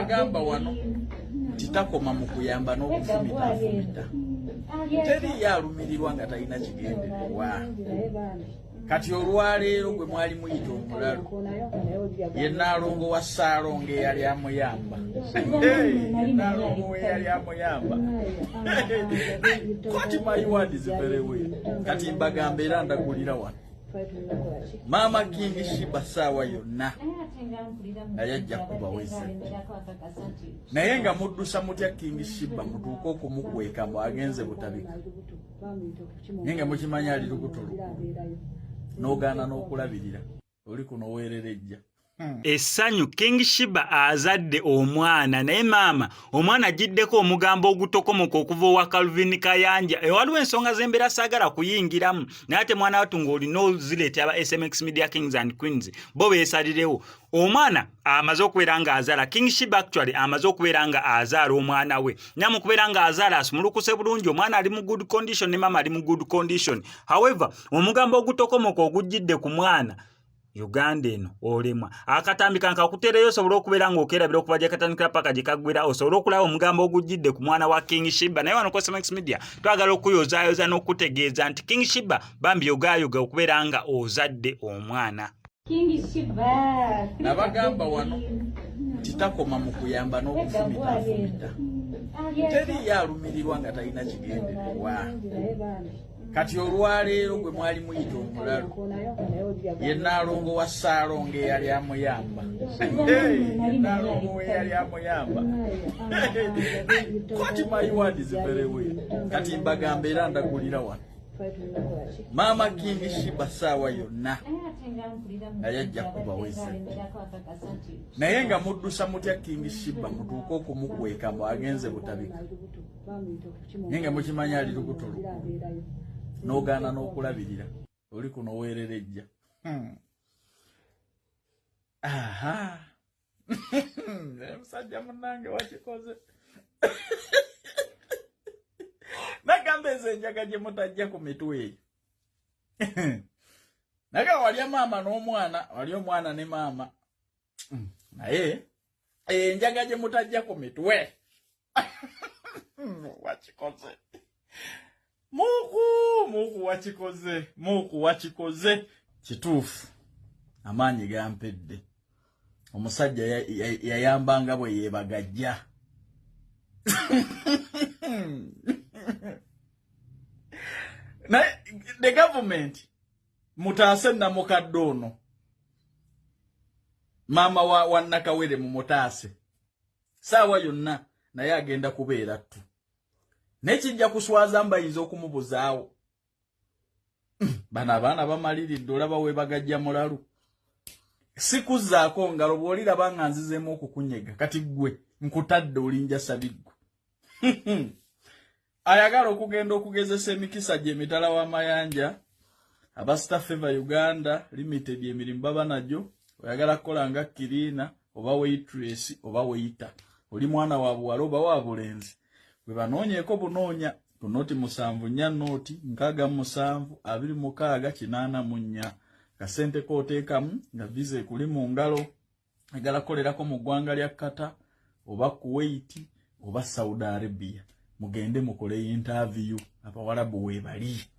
Nabagamba wano titakoma mu kuyamba n'okufumita teri yalumirirwa nga talina kigendererwa. Kati olwaleero gwe mwali muyita omulalu ye Nnaalongo wa Ssaalongo eyali amuyamba. Nnaalongo we yali amuyamba. Kati my word is very well. Kati mbagamba era ndagulira wano. Mama King Shiba saawa yonna ayajja kubaweza. Naye nga muddusa mutya King Shiba mutuuka okumukweka mbu agenze butabika. Naye nga mukimanya ali lubuto n'ogaana n'okulabirira oli kuno weererejja. Essanyu King Shiba azadde omwana naye maama omwana agiddeko omugambo ogutokomoka okuva owa Calvin Kayanja waliwo ensonga z'embeera saagala kuyingiramu naye ate mwana wattu ng'olina ozireeta aba SMX Media Kings and Queens bo beesalirewo omwana amaze okubeera nga azaala King Shiba actually amaze okubeera nga azaala omwana we nyamu kubeera nga azaala asumulukuse bulungi omwana ali mu good condition ne mama ali mu good condition. However omugambo ogutokomoka ogujjidde ku mwana Uganda eno olemwa akatambika nkakutereyo osobola okubeera ng'okerabira okuva gye katandikira paka gye kaggwera osobola okulaba omugambo ogujjidde ku mwana wa King Shiba naye wano ku SMX Media twagala okuyozaayoza n'okutegeeza nti King Shiba bambi yogaayoga okubeera nga ozadde omwana. King Shiba Nabagamba wano titakoma mu kuyamba n'okufumita teri yalumirirwa nga talina kigendererwa. Kati olwaleero gwe mwali muyita omulalu ye Nnaalongo wa Ssaalongo eyali amuyamba. Nnaalongo we yali amuyamba. Kati my word is very well. Kati mbagamba era ndagulira wano. Mama King Shiba saawa yonna ayajja kubaweza. Naye nga muddusa mutya King Shiba mutuuka okumukweka mbu agenze butabika. Naye nga mukimanya ali lubuto n'ogaana n'okulabirira oli kuno weererejja. Aha. Musajja munnange wakikoze. Nagamba ezo enjaga gye mutajja ku mitwe eyo. Naga walya maama n'omwana wali omwana ne maama naye enjaga gye mutajja ku mitwe wakikoze. Muku wakikoze kituufu amaanyi gampedde omusajja yayambanga bwe yeebagajja. The government mutaase namukadde ono maama wa Nakawere mu mutaase saawa yonna naye agenda kubeera ttu nekijja kuswaza mbayinza okumubuzaawo. Bano abaana bamaliridde olaba weebagajja mulalu sikuzzaako ngalo bw'oliraba nga nzizeemu okukunyega kati ggwe nkutadde olinja sabiggu. Ayagala okugenda okugezesa emikisa gye emitala w'amayanja aba Star Favor Uganda Limited emirimu baba nagyo oyagala kukola nga Kirina oba waitress oba waiter oli mwana wa buwala oba wa bulenzi bwe banoonyeeko bunoonya ku noti 74 noti 67 26 84 kasente kooteekamu nga visa ekuli mu ngalo agala kukolerako mu ggwanga lya Qatar oba Kuwait oba Saudi Arabia mugende mukole interview abawalabu weebali.